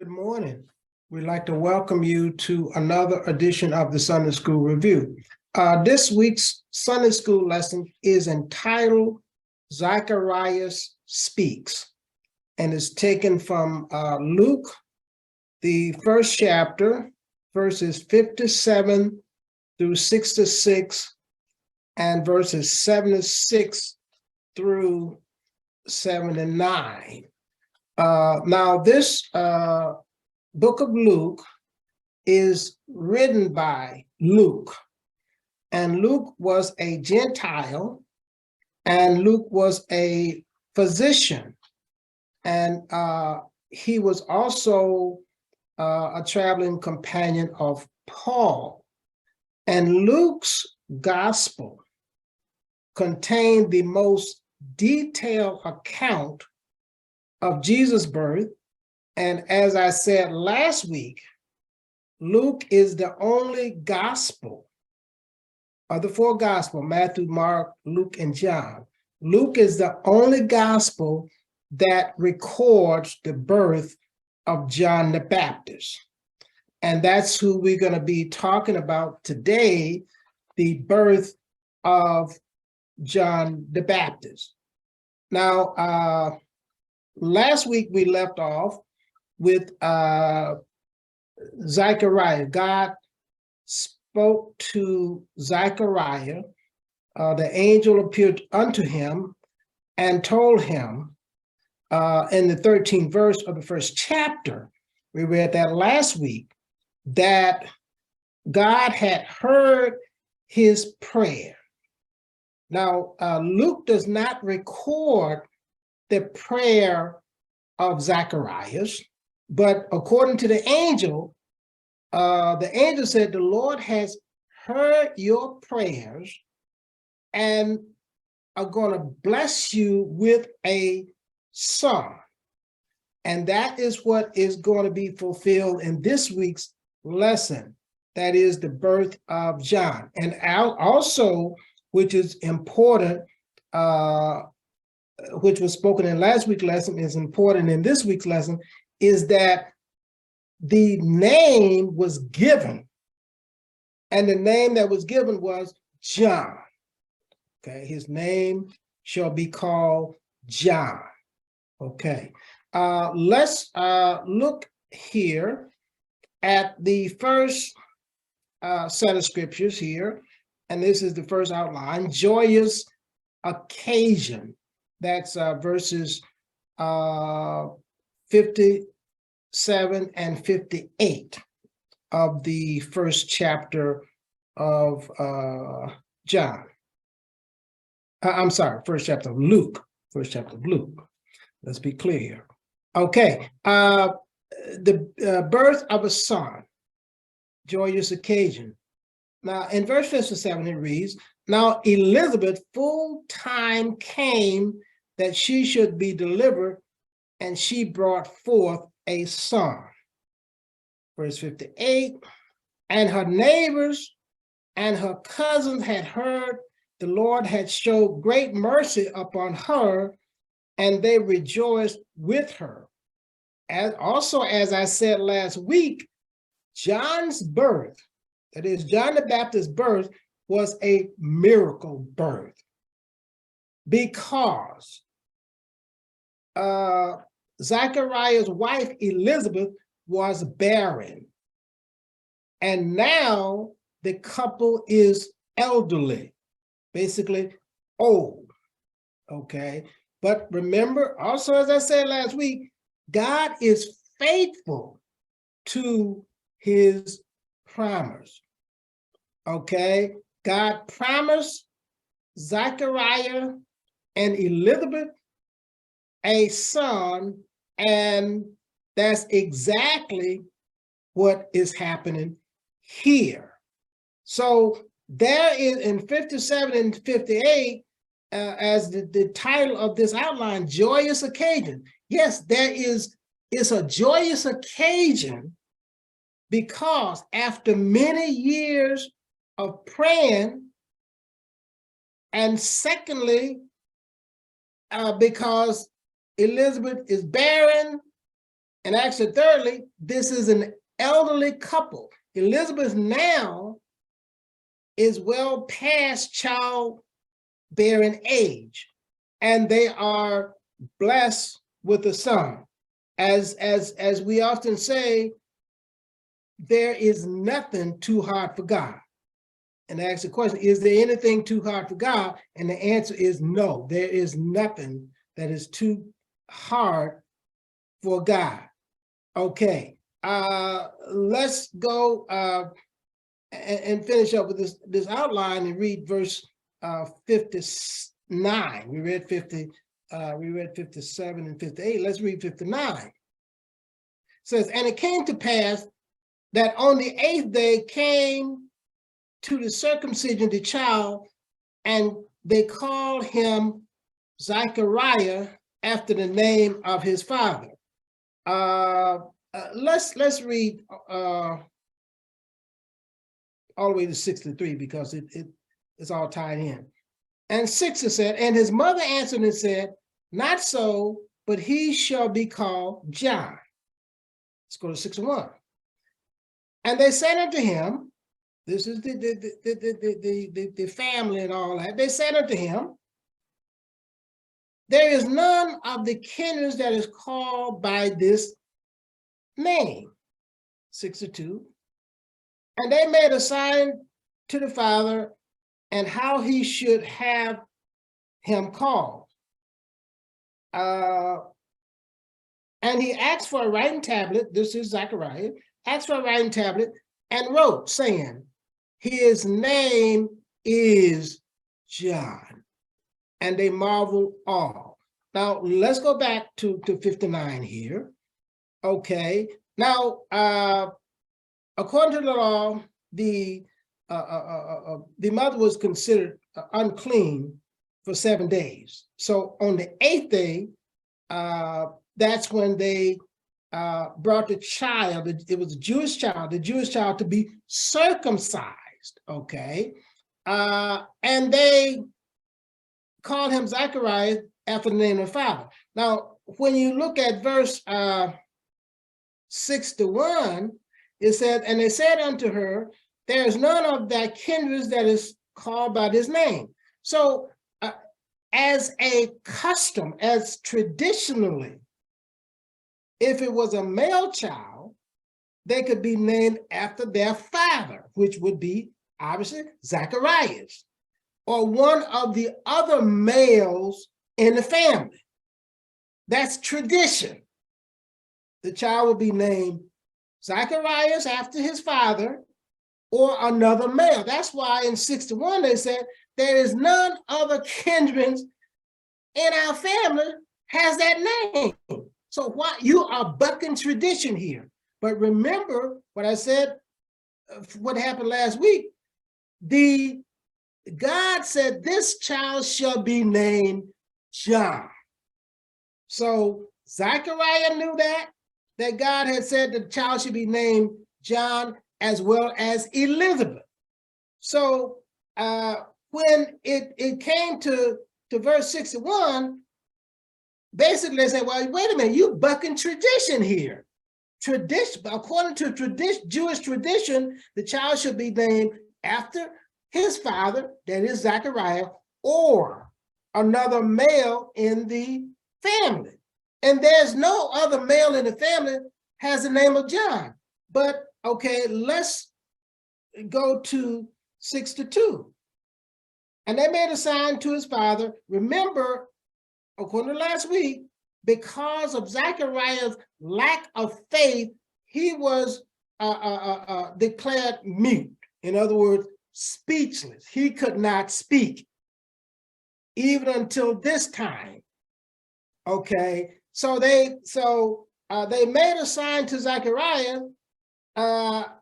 Good morning. We'd like to welcome you to another edition of the Sunday School Review. This week's Sunday School lesson is entitled Zechariah Speaks, and is taken from Luke, the first chapter, verses 57 through 66, and verses 76 through 79. Now, this book of Luke is written by Luke, and Luke was a Gentile, and Luke was a physician, and he was also a traveling companion of Paul. And Luke's gospel contained the most detailed account of Jesus' birth. And as I said last week, Luke is the only gospel of the four gospels, Matthew, Mark, Luke, and John. Luke is the only gospel that records the birth of John the Baptist. And that's who we're going to be talking about today, the birth of John the Baptist. Now, last week we left off with Zechariah. God spoke to Zechariah. The angel appeared unto him and told him in the 13th verse of the first chapter, we read that last week, that God had heard his prayer. Now, Luke does not record the prayer of Zacharias, but according to the angel said, the Lord has heard your prayers and are going to bless you with a son. And that is what is going to be fulfilled in this week's lesson. That is the birth of John. And also, which is important, which was spoken in last week's lesson, is important in this week's lesson, is that the name was given, and the name that was given was John. Okay, his name shall be called John. Okay, let's look here at the first set of scriptures here, and this is the first outline, joyous occasion. That's verses 57 and 58 of the first chapter of John. I'm sorry, first chapter of Luke. First chapter of Luke. Let's be clear here. Okay, the birth of a son, joyous occasion. Now, in verse 57, it reads, now Elizabeth full time came that she should be delivered, and she brought forth a son. Verse 58, and her neighbors and her cousins had heard the Lord had showed great mercy upon her, and they rejoiced with her. And also, as I said last week, John's birth, that is John the Baptist's birth, was a miracle birth, because Zechariah's wife Elizabeth was barren, and now the couple is elderly, basically old. Okay, but remember also, as I said last week, God is faithful to his promise. Okay, God promised Zechariah and Elizabeth a son, and that's exactly what is happening here. So there is in 57 and 58, as the title of this outline, joyous occasion. Yes, it's a joyous occasion, because after many years of praying, and secondly, because Elizabeth is barren And actually, thirdly, this is an elderly couple. Elizabeth now is well past childbearing age, and they are blessed with a son. As we often say, there is nothing too hard for God. And I ask the question, is there anything too hard for God? And the answer is no, there is nothing that is too hard for God. Okay, let's go and finish up with this outline and read verse 59. We read 57 and 58. Let's read 59. It says, and it came to pass that on the 8th day came to the circumcision the child, and they called him Zechariah after the name of his father. Let's read all the way to 63 because it's all tied in. And 6 it said, and his mother answered and said, not so, but he shall be called John. Let's go to 61. And they said unto him, this is the family and all that. They said unto him, there is none of the kindreds that is called by this name. 62. And they made a sign to the father and how he should have him called. And he asked for a writing tablet. This is Zechariah. Asked for a writing tablet and wrote, saying, his name is John. And they marveled all. Now, let's go back to 59 here. Okay. Now, according to the law, the mother was considered unclean for 7 days. So on the 8th day, that's when they brought the child, it was a Jewish child, to be circumcised, okay? And they called him Zechariah after the name of the father. Now, when you look at verse 61, it said, and they said unto her, there is none of thy kindreds that is called by this name. So as a custom, as traditionally, if it was a male child, they could be named after their father, which would be obviously Zacharias, or one of the other males in the family. That's tradition. The child would be named Zacharias after his father, or another male. That's why in 61 they said, there is none other kindred in our family has that name. So why you are bucking tradition here. But remember what I said, what happened last week. God said this child shall be named John. So Zechariah knew that God had said the child should be named John, as well as Elizabeth. So when it came to verse 61, basically they said, well, wait a minute, you bucking tradition here. Tradition, according to Jewish tradition, the child should be named after his father, that is Zechariah, or another male in the family. And there's no other male in the family has the name of John. But okay, let's go to 62. And they made a sign to his father. Remember, according to last week, because of Zechariah's lack of faith, he was declared mute. In other words, speechless. He could not speak, even until this time. Okay, so they made a sign to Zechariah. What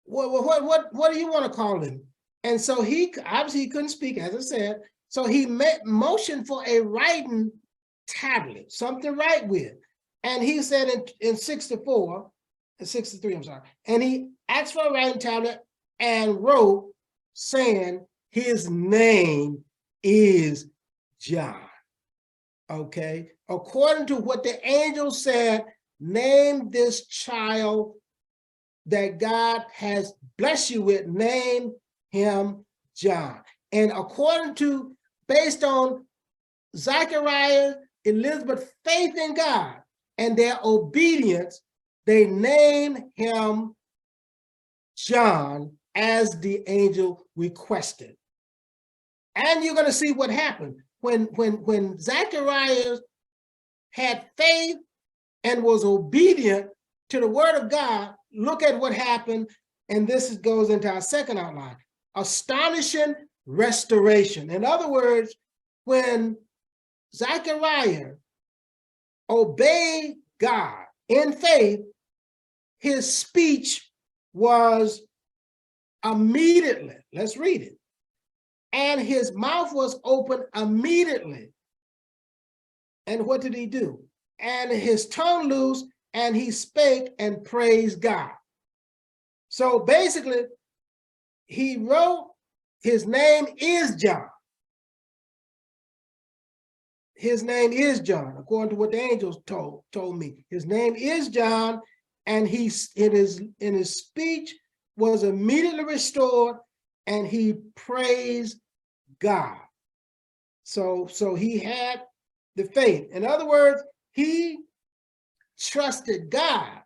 do you want to call him? And so he obviously couldn't speak, as I said. So he motioned for a writing tablet, something to write with. And he said in 63, I'm sorry. And he asked for a writing tablet and wrote, saying, his name is John. Okay. According to what the angel said name this child that God has blessed you with, name him John. And based on Zechariah, Elizabeth's faith in God and their obedience, they name him John as the angel requested. And you're going to see what happened. When Zechariah had faith and was obedient to the word of God, look at what happened. And this goes into our second outline: astonishing restoration. In other words, when Zechariah obeyed God in faith, his speech was immediately, let's read it, and his mouth was open immediately. And what did he do? And his tongue loosed, and he spake and praised God. So basically, he wrote, his name is John. His name is John, according to what the angels told me. His name is John, and in his speech was immediately restored, and he praised God. So he had the faith. In other words, he trusted God,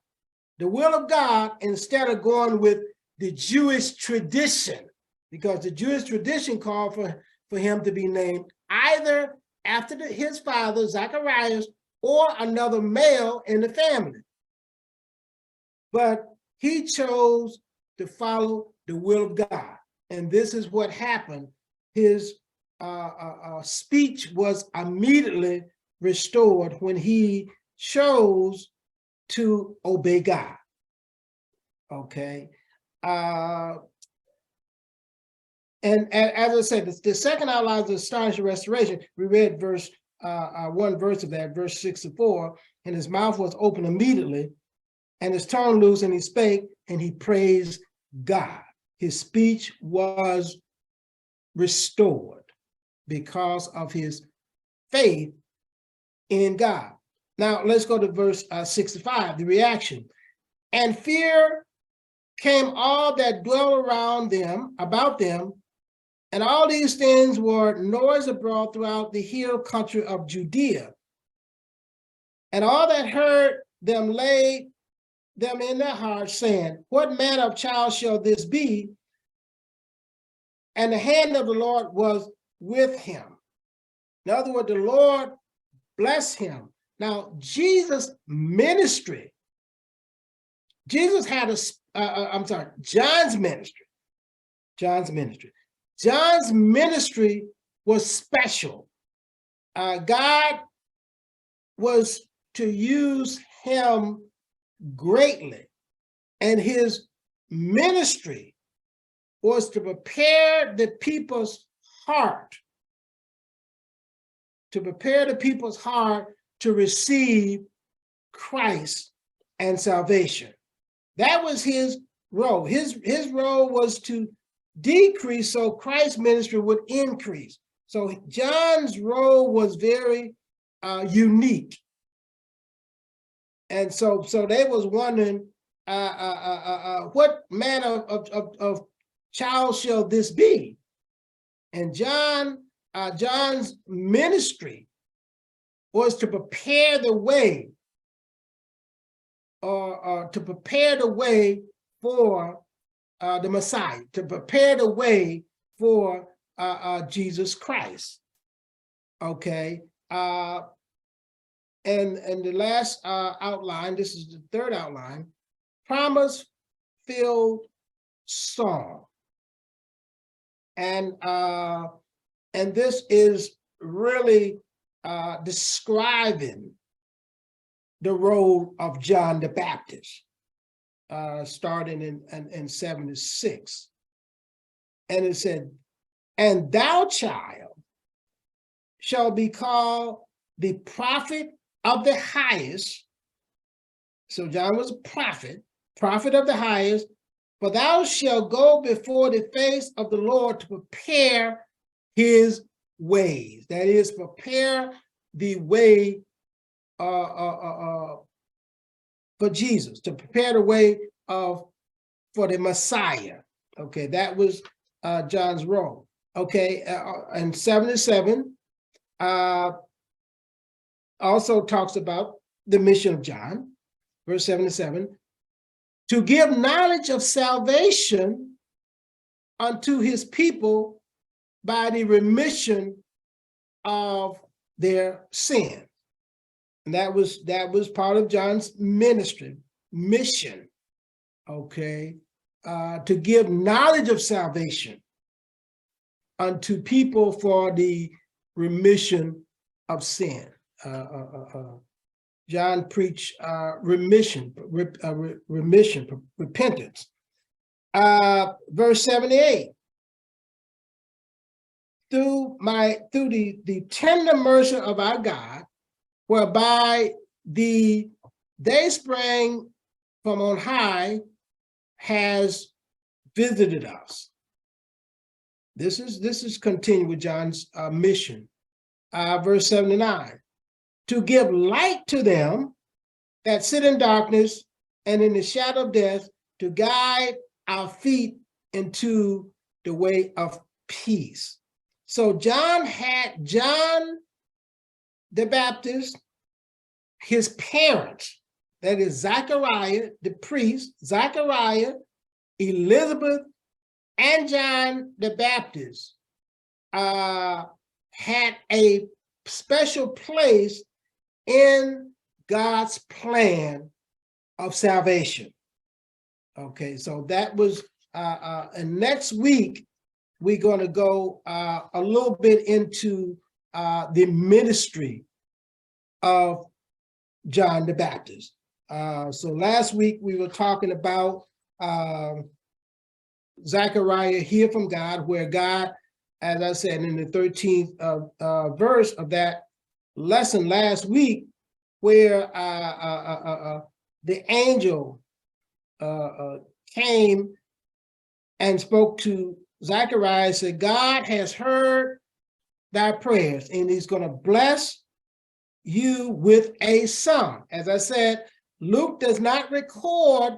the will of God, instead of going with the Jewish tradition, because the Jewish tradition called for him to be named either after his father, Zacharias, or another male in the family. But he chose to follow the will of God. And this is what happened. His speech was immediately restored when he chose to obey God. Okay. And as I said, the second outline is astonishing restoration. We read one verse of that, verse 64, and his mouth was open immediately, and his tongue loose, and he spake, and he praised God. His speech was restored because of his faith in God. Now, let's go to verse 65, the reaction. And fear came all that dwell around them, about them, and all these things were noise abroad throughout the hill country of Judea. And all that heard them laid them in their hearts, saying, what manner of child shall this be? And the hand of the Lord was with him. In other words, the Lord blessed him. Now, Jesus' ministry, Jesus had John's ministry. John's ministry was special. God was to use him greatly, and his ministry was to prepare the people's heart, to receive Christ and salvation. That was his role. His role was to decrease so Christ's ministry would increase. So John's role was very unique. And so they was wondering, what manner of child shall this be? And John's ministry was to prepare the way, for the Messiah, to prepare the way for Jesus Christ. Okay. And the last outline, this is the third outline, promise-filled song. And this is really describing the role of John the Baptist, starting in 76. And it said, and thou, child, shall be called the prophet of the highest. So John was a prophet of the highest, for thou shalt go before the face of the Lord to prepare his ways. That is, prepare the way for Jesus, to prepare the way for the Messiah. Okay, that was John's role. Okay, and 77 also talks about the mission of John, verse 77, to give knowledge of salvation unto his people by the remission of their sin. And that was part of John's ministry, mission, okay, to give knowledge of salvation unto people for the remission of sin. John preached repentance. Verse 78. Through the tender mercy of our God, whereby the dayspring from on high has visited us. This is continuing with John's mission. Verse 79. To give light to them that sit in darkness and in the shadow of death, to guide our feet into the way of peace. So John the Baptist, his parents, that is Zechariah, the priest, Zechariah, Elizabeth, and John the Baptist had a special place in God's plan of salvation. Okay, so that was, and next week, we're going to go a little bit into the ministry of John the Baptist. So last week, we were talking about Zechariah hear from God, where God, as I said in the 13th verse of that lesson last week, where the angel came and spoke to Zechariah and said, God has heard thy prayers, and he's going to bless you with a son. As I said, Luke does not record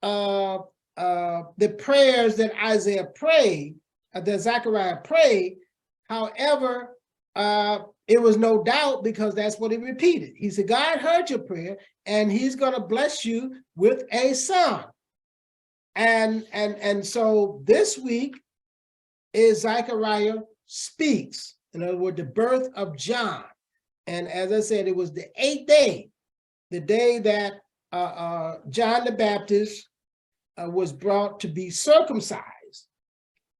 the prayers that Isaiah prayed, that Zechariah prayed. However, it was no doubt, because that's what he repeated. He said, God heard your prayer, and he's going to bless you with a son. And so this week is Zechariah Speaks. In other words, the birth of John. And as I said, it was the 8th day, the day that John the Baptist was brought to be circumcised.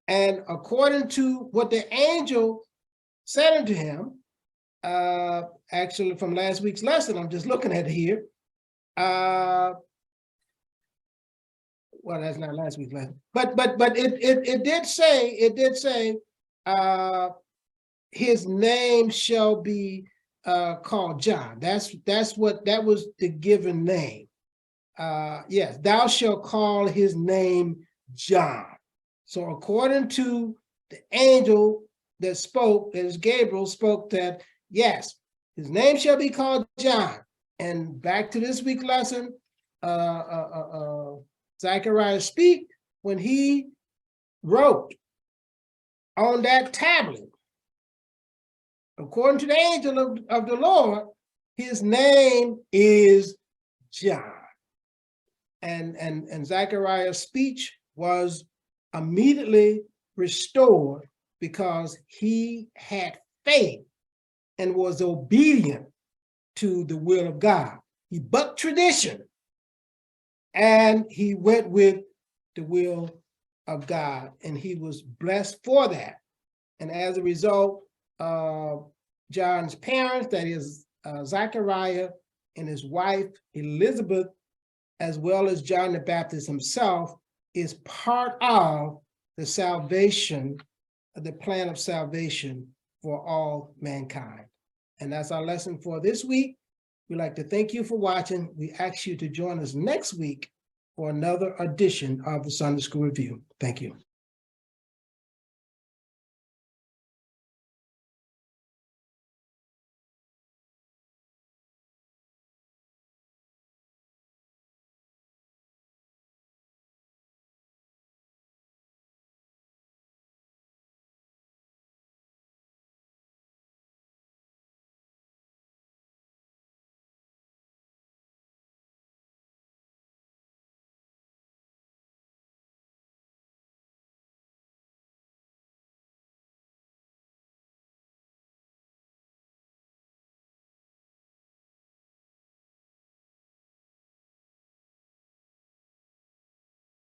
And according to what the angel said unto him, actually from last week's lesson, I'm just looking at it here. Well, that's not last week's lesson, but it did say his name shall be called John. That was the given name. Yes, thou shalt call his name John. So according to the angel that spoke, that is Gabriel, spoke that, yes, his name shall be called John. And back to this week's lesson, Zechariah speak, when he wrote on that tablet, according to the angel of the Lord, his name is John. And Zechariah's speech was immediately restored because he had faith and was obedient to the will of God. He bucked tradition and he went with the will of God, and he was blessed for that. And as a result, John's parents, that is Zechariah and his wife Elizabeth, as well as John the Baptist himself, is part of the salvation, the plan of salvation for all mankind. And that's our lesson for this week. We'd like to thank you for watching. We ask you to join us next week for another edition of the Sunday School Review. Thank you.